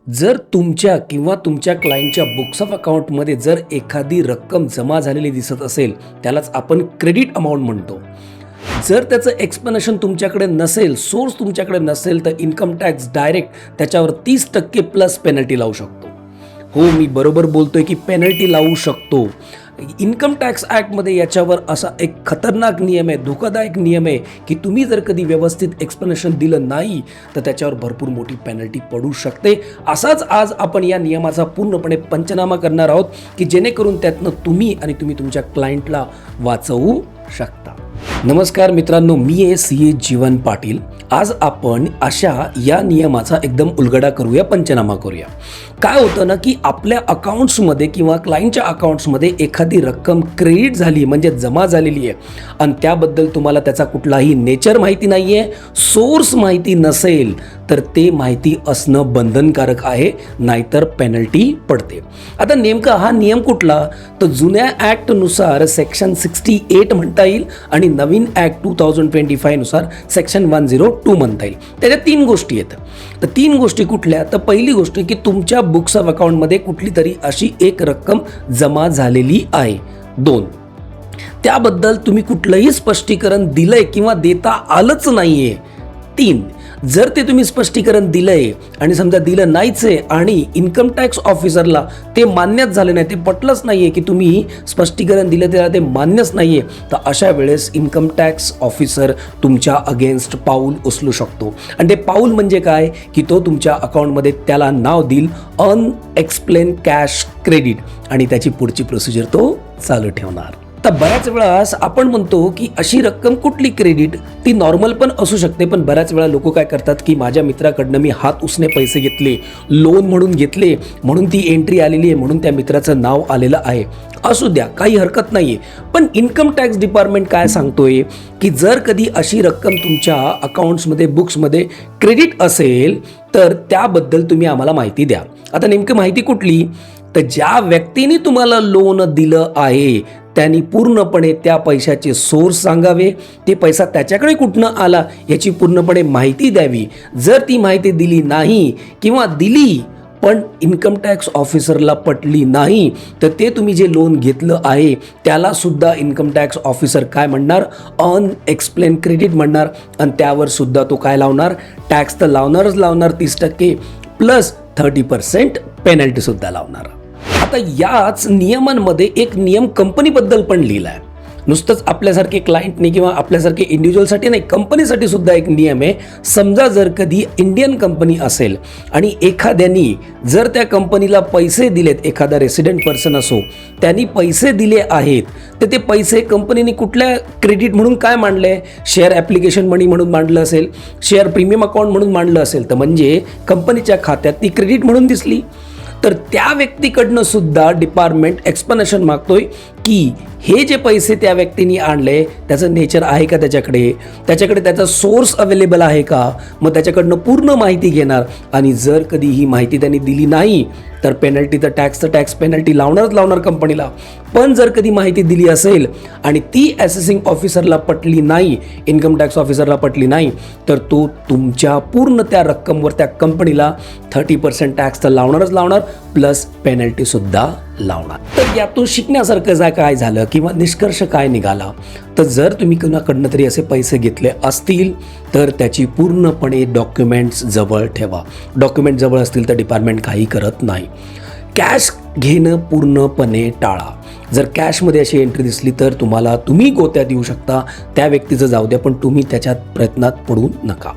जर तुमच्या किंवा तुमच्या क्लायंटच्या बुक्स ऑफ अकाउंटमध्ये जर एखादी रक्कम जमा झालेली दिसत असेल, त्यालाच आपण क्रेडिट अमाऊंट म्हणतो. जर त्याचं एक्सप्लेनेशन तुमच्याकडे नसेल, सोर्स तुमच्याकडे नसेल, तर इन्कम टॅक्स डायरेक्ट त्याच्यावर 30% प्लस पेनल्टी लावू शकतो. हो, मी बरोबर बोलतोय की पेनल्टी लावू शकतो. इन्कम टॅक्स ॲक्टमध्ये याच्यावर असा एक खतरनाक नियम आहे, धोकादायक नियम आहे की तुम्ही जर कधी व्यवस्थित एक्सप्लेनेशन दिलं नाही तर त्याच्यावर भरपूर मोठी पेनल्टी पडू शकते. असाच आज आपण या नियमाचा पूर्णपणे पंचनामा करणार आहोत की जेणेकरून त्यातनं तुम्ही तुमच्या क्लायंटला वाचवू शकता. नमस्कार मित्रांनो, मी आहे CA जीवन पाटील. आज आपण अशा या नियमाचा एकदम उलगडा करूया, पंचनामा करूया. काय होतं ना की आपल्या अकाउंट्समध्ये किंवा क्लायंटच्या अकाउंट्समध्ये एखादी रक्कम क्रेडिट झाली म्हणजे जमा झालेली आहे आणि त्याबद्दल तुम्हाला त्याचा कुठलाही नेचर माहिती नाही आहे, सोर्स माहिती नसेल, तर ते माहिती असणं बंधनकारक आहे, नाहीतर पेनल्टी पडते. आता नेमका हा नियम कुठला? तर जुन्या ॲक्टनुसार सेक्शन 68 म्हणता येईल आणि नवीन ॲक्ट 2025 नुसार सेक्शन 102 म्हणता येईल. त्याच्या 3 गोष्टी आहेत. तर 3 गोष्टी कुठल्या? तर पहिली गोष्ट की तुमच्या बुक्स ऑफ अकाउंटमध्ये कुठली तरी अशी एक रक्कम जमा झालेली आहे. 2, त्याबद्दल तुम्ही कुठलंही स्पष्टीकरण दिलंय किंवा देता आलंच नाहीये. 3, जर ते तुम्ही स्पष्टीकरण दिलंय आणि समजा दिलं नाहीच आहे आणि इन्कम टॅक्स ऑफिसरला ते मान्यच झालं नाही, ते पटलंच नाहीये की तुम्ही स्पष्टीकरण दिलं, त्याला ते मान्यच नाहीये, तर अशा वेळेस इन्कम टॅक्स ऑफिसर तुमच्या अगेन्स्ट पाऊल उचलू शकतो. आणि ते पाऊल म्हणजे काय की तो तुमच्या अकाउंटमध्ये त्याला नाव देईल अनएक्सप्लेन कॅश क्रेडिट आणि त्याची पुढची प्रोसिजर तो चालू ठेवणार. तर बऱ्याच वेळा आपण म्हणतो की अशी रक्कम कुठली क्रेडिट, ती नॉर्मल पण असू शकते, पण बऱ्याच वेळा लोक काय करतात की माझ्या मित्राकडनं मी हात उसने पैसे घेतले, लोन म्हणून घेतले, म्हणून ती एंट्री आलेली आहे, म्हणून त्या मित्राचं नाव आलेलं आहे. असू द्या, काही हरकत नाहीये. पण इन्कम टॅक्स डिपार्टमेंट काय सांगतोय की जर कधी अशी रक्कम तुमच्या अकाउंट्समध्ये बुक्समध्ये क्रेडिट असेल तर त्याबद्दल तुम्ही आम्हाला माहिती द्या. आता नेमकी माहिती कुठली? तर ज्या व्यक्तीने तुम्हाला लोन दिलं आहे त्यांनी पूर्णपणे त्या पैशाचे सोर्स सांगावे, ते पैसा त्याच्याकडे कुठनं आला याची पूर्णपणे माहिती द्यावी. जर ती माहिती दिली नाही किंवा दिली पण इन्कम टॅक्स ऑफिसरला पटली नाही, तर ते तुम्ही जे लोन घेतलं आहे त्याला सुद्धा इन्कम टॅक्स ऑफिसर काय म्हणणार? अनएक्सप्लेन क्रेडिट म्हणणार आणि त्यावर सुद्धा तो काय लावणार? टॅक्स तर लावणारच लावणार 30% प्लस 30% पेनल्टी सुद्धा लावणार. आता याच नियमांमध्ये एक नियम कंपनीबद्दल पण लिहिला आहे. नुसतंच आपल्यासारखे क्लायंटने किंवा आपल्यासारखे इंडिव्हिज्युअलसाठी नाही, कंपनीसाठी सुद्धा एक नियम आहे. समजा जर कधी इंडियन कंपनी असेल आणि एखाद्यानी जर त्या कंपनीला पैसे दिलेत, एखादा रेसिडेंट पर्सन असो, त्यांनी पैसे दिले आहेत, तर ते पैसे कंपनीने कुठल्या क्रेडिट म्हणून काय मांडले? शेअर ॲप्लिकेशन मनी म्हणून मांडलं असेल, शेअर प्रीमियम अकाउंट म्हणून मांडलं असेल, तर म्हणजे कंपनीच्या खात्यात ती क्रेडिट म्हणून दिसली. तर त्या व्यक्तीकडनं सुद्धा डिपार्टमेंट एक्सप्लेनेशन मागतोय की हे जे पैसे त्या व्यक्तीने आणले त्याचं नेचर आहे का, त्याच्याकडे त्याचा सोर्स अवेलेबल आहे का, मग त्याच्याकडनं पूर्ण माहिती घेणार. आणि जर कधी ही माहिती त्यांनी दिली नाही तर पेनल्टी, तर टॅक्स पेनल्टी लावणार कंपनीला. पण जर कधी माहिती दिली असेल आणि ती असेसिंग ऑफिसरला पटली नाही, इन्कम टॅक्स ऑफिसरला पटली नाही, तर तो तुमच्या पूर्ण त्या रक्कमवर त्या कंपनीला 30% टॅक्स तर लावणार प्लस पेनल्टी सुद्धा लावणार. तर यातून शिकण्यासारखं काय झालं किंवा निष्कर्ष काय निघाला? तर जर तुम्ही कोणाकडनं तरी असे पैसे घेतले असतील तर त्याची पूर्णपणे डॉक्युमेंट्स जवळ ठेवा. डॉक्युमेंट जवळ असतील तर डिपार्टमेंट काही करत नाही. कॅश घेणं पूर्णपणे टाळा. जर कॅशमध्ये अशी एंट्री दिसली तर तुम्ही गोत्यात येऊ शकता. त्या व्यक्तीचं जाऊ द्या, पण तुम्ही त्याच्यात प्रयत्नात पडू नका.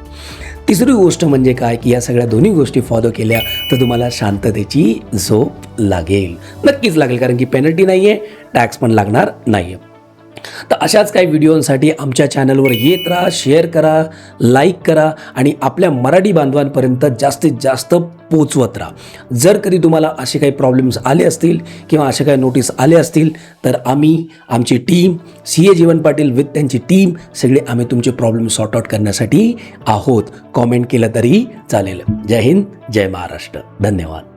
तिसरी गोष्ट म्हणजे काय की या सगळ्या दोन्ही गोष्टी फॉलो केल्या तर तुम्हाला शांततेची झोप लागेल, नक्कीच लागेल, कारण की पेनल्टी नाही आहे, टॅक्स पण लागणार नाही आहे. तर अशाच काही व्हिडिओंसाठी आमच्या चॅनलवर येत राहा, शेअर करा, लाईक करा आणि आपल्या मराठी बांधवांपर्यंत जास्तीत जास्त पोचवत राहा. जर कधी तुम्हाला असे काही प्रॉब्लेम्स आले असतील किंवा असे काही नोटीस आले असतील तर आमची team CA Jeevan Patil with त्यांची टीम सगळे आम्ही तुमचे प्रॉब्लेम सॉर्ट आउट करण्यासाठी आहोत. कॉमेंट केलं तरी चालेल. जय हिंद, जय महाराष्ट्र. धन्यवाद.